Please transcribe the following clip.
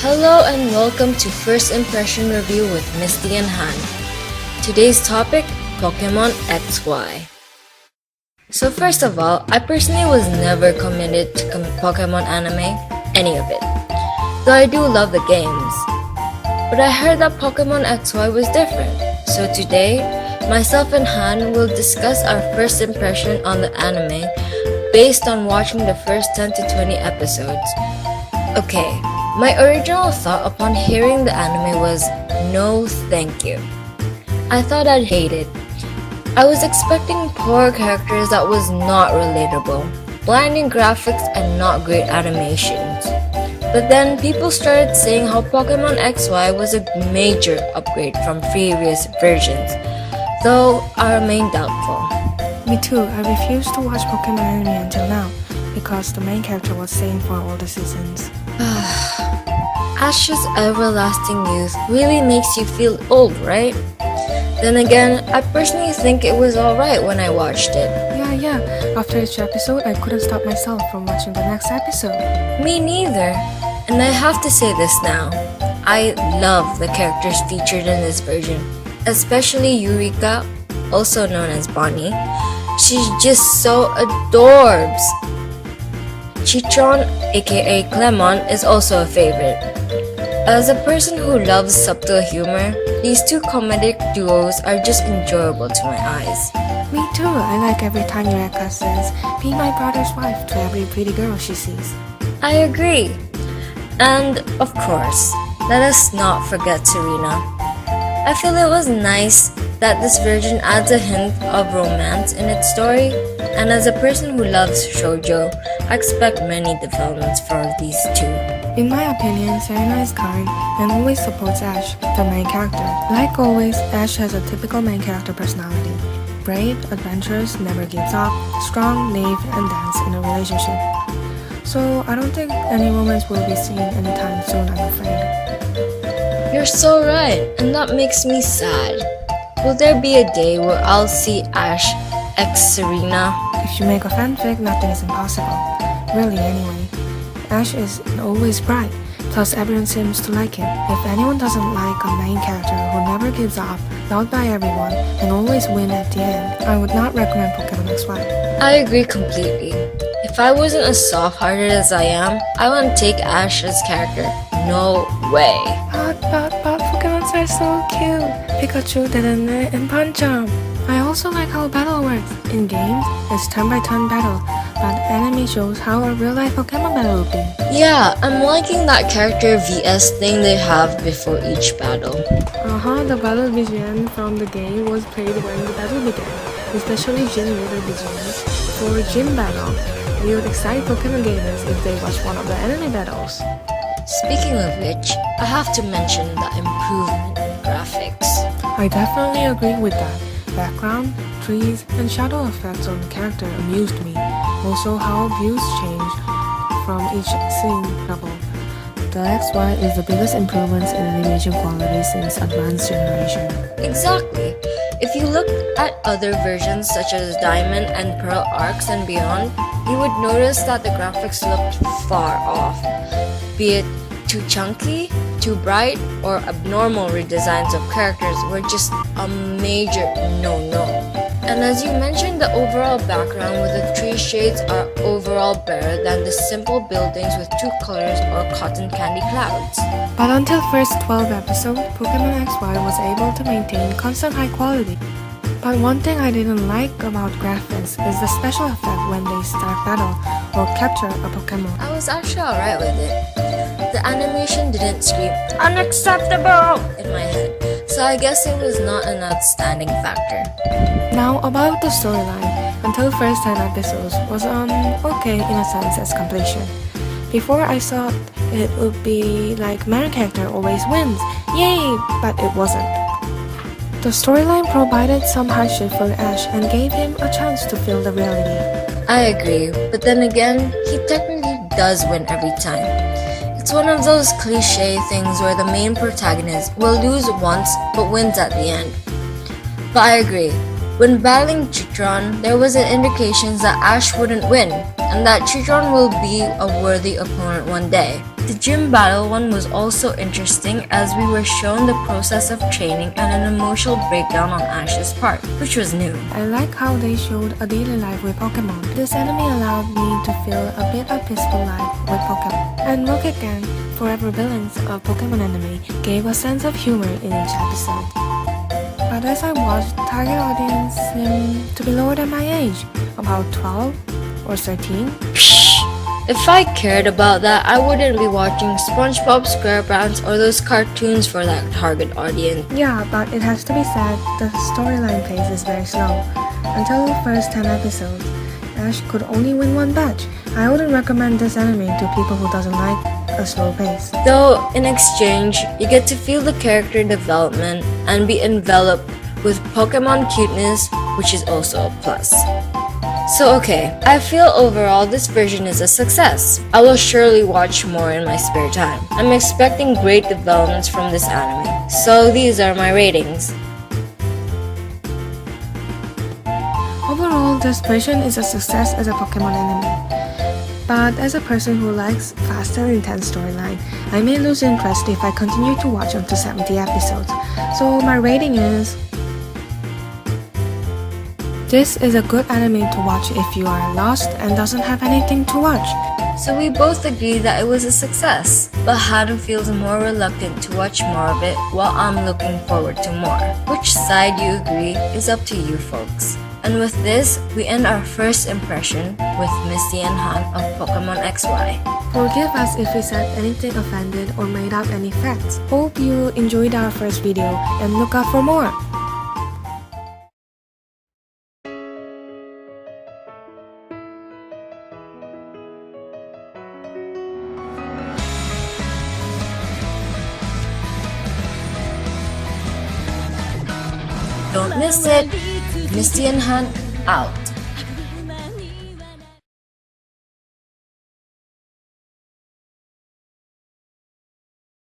Hello and welcome to First Impression Review with Misty and Han. Today's topic, Pokemon XY. So first of all, I personally was never committed to Pokemon anime, any of it. Though I do love the games. But I heard that Pokemon XY was different. So today, myself and Han will discuss our first impression on the anime based on watching the first 10 to 20 episodes. Okay, my original thought upon hearing the anime was, no thank you. I thought I'd hate it. I was expecting poor characters that was not relatable, blinding graphics and not great animations. But then people started saying how Pokemon XY was a major upgrade from previous versions, though I remain doubtful. Me too, I refused to watch Pokemon anime until now, because the main character was same for all the seasons. Ash's everlasting youth really makes you feel old, right? Then again, I personally think it was alright when I watched it. Yeah, after each episode, I couldn't stop myself from watching the next episode. Me neither. And I have to say this now. I love the characters featured in this version, especially Eureka, also known as Bonnie. She's just so adorbs. Citron, aka Clemont, is also a favorite. As a person who loves subtle humor, these two comedic duos are just enjoyable to my eyes. Me too, I like every time Eureka says, "Be my brother's wife" to every pretty girl she sees. I agree. And, of course, let us not forget Serena. I feel it was nice that this version adds a hint of romance in its story, and as a person who loves shoujo, I expect many developments for these two. In my opinion, Serena is kind and always supports Ash, the main character. Like always, Ash has a typical main character personality. Brave, adventurous, never gives up, strong, naive, and dance in a relationship. So I don't think any romance will be seen anytime soon, I'm afraid. You're so right, and that makes me sad. Will there be a day where I'll see Ash ex Serena? If you make a fanfic, nothing is impossible. Really, anyway. Ash is always bright, plus everyone seems to like him. If anyone doesn't like a main character who never gives up, loved by everyone, and always win at the end, I would not recommend Pokemon XY. I agree completely. If I wasn't as soft-hearted as I am, I wouldn't take Ash's character. No way. But Pokemons are so cute. Pikachu, Dedenne, and Pancham. I also like how battle works. In games, it's turn-by-turn battle, but anime shows how a real-life Pokemon battle would be. Yeah, I'm liking that character VS thing they have before each battle. The battle BGM from the game was played when the battle began, especially generated BGM for gym battle. We would excite Pokemon gamers if they watch one of the anime battles. Speaking of which, I have to mention the improvement in graphics. I definitely agree with that. Background, trees, and shadow effects on the character amused me. Also how views changed from each scene double. The XY is the biggest improvements in animation quality since Advanced Generation. Exactly. If you look at other versions such as Diamond and Pearl arcs and beyond, you would notice that the graphics looked far off. Be it too chunky, too bright, or abnormal redesigns of characters were just a major no-no. And as you mentioned, the overall background with the tree shades are overall better than the simple buildings with two colors or cotton candy clouds. But until first 12 episodes, Pokemon XY was able to maintain constant high quality. But one thing I didn't like about graphics is the special effect when they start battle or capture a Pokemon. I was actually alright with it. The animation didn't scream unacceptable in my head, so I guess it was not an outstanding factor. Now about the storyline, until first 10 episodes was okay in a sense as completion. Before I thought it would be like main character always wins, yay, but it wasn't. The storyline provided some hardship for Ash and gave him a chance to feel the reality. I agree, but then again, he technically does win every time. It's one of those cliche things where the main protagonist will lose once but wins at the end. But I agree, When battling Chitron, there was an indication that Ash wouldn't win, and that Chitron will be a worthy opponent one day. The gym battle one was also interesting as we were shown the process of training and an emotional breakdown on Ash's part, which was new. I like how they showed a daily life with Pokemon. This anime allowed me to feel a bit of peaceful life with Pokemon. And look again, Forever Villains of Pokemon anime gave a sense of humor in each episode. But as I watched, target audience seemed to be lower than my age, about 12 or 13. Psh! If I cared about that, I wouldn't be watching SpongeBob SquarePants or those cartoons for that target audience. Yeah, but it has to be said, the storyline pace is very slow. Until the first 10 episodes, Ash could only win one batch. I wouldn't recommend this anime to people who doesn't like a slow pace. Though, in exchange, you get to feel the character development and be enveloped with Pokemon cuteness, which is also a plus. So okay, I feel overall this version is a success. I will surely watch more in my spare time. I'm expecting great developments from this anime. So these are my ratings. Overall, this version is a success as a Pokemon anime. But as a person who likes fast and intense storyline, I may lose interest if I continue to watch up to 70 episodes. So my rating is... This is a good anime to watch if you are lost and doesn't have anything to watch. So we both agree that it was a success, but Haru feels more reluctant to watch more of it while I'm looking forward to more. Which side you agree is up to you folks. And with this, we end our first impression with Misty and Han of Pokemon XY. Forgive us if we said anything offended or made up any facts. Hope you enjoyed our first video and look out for more. Don't miss it! Misty and Han out.